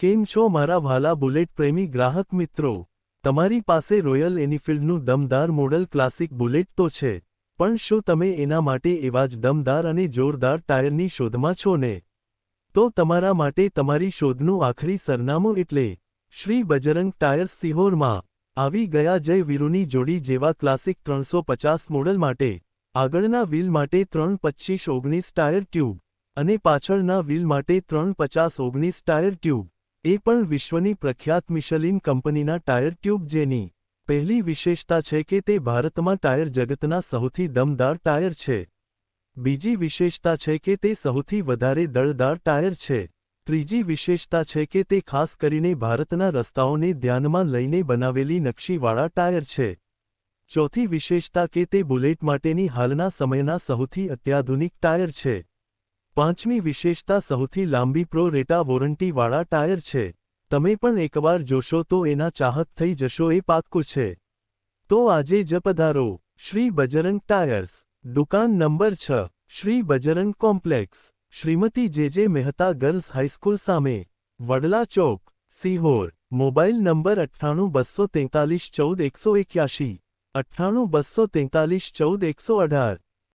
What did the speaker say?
કેમ છો મારા વ્હાલા બુલેટ પ્રેમી ગ્રાહક મિત્રો? તમારી પાસે રોયલ એનફિલ્ડનું દમદાર મોડલ ક્લાસિક બુલેટ તો છે, પણ શું તમે એના માટે એવા જ દમદાર અને જોરદાર ટાયરની શોધમાં છો ને? તો તમારા માટે તમારી શોધનું આખરી સરનામું એટલે શ્રી બજરંગ ટાયર્સ સિહોરમાં આવી ગયા. જય વીરુની જોડી જેવા ક્લાસિક 350 મોડલ માટે આગળના વ્હીલ માટે 325/19 ટાયર ટ્યુબ અને પાછળના વ્હીલ માટે 350/19 ટાયર ટ્યુબ, એ પણ વિશ્વની પ્રખ્યાત મિશેલિન કંપનીના ટાયર ટ્યુબ. જેની પહેલી વિશેષતા છે કે તે ભારતમાં ટાયર જગતના સૌથી દમદાર ટાયર છે. બીજી વિશેષતા છે કે તે સૌથી વધારે દળદાર ટાયર છે. ત્રીજી વિશેષતા છે કે તે ખાસ કરીને ભારતના રસ્તાઓને ધ્યાનમાં લઈને બનાવેલી નકશીવાળા ટાયર છે. ચોથી વિશેષતા કે તે બુલેટ માટેની હાલના સમયના સૌથી અત્યાધુનિક ટાયર છે. પાંચમી વિશેષતા સૌથી લાંબી પ્રો રેટા વોરંટીવાળા ટાયર છે. તમે પણ એકવાર જોશો તો એના ચાહક થઈ જશો, એ પાક્કું છે. તો આજે જ પધારો શ્રી બજરંગ ટાયર્સ, દુકાન number 6, Shri Bajrang complex, Shrimati J Mehta girls high school સામે, વડલા ચોક, સિહોર. Mobile number 98 243 14 181, 98 243 14 118.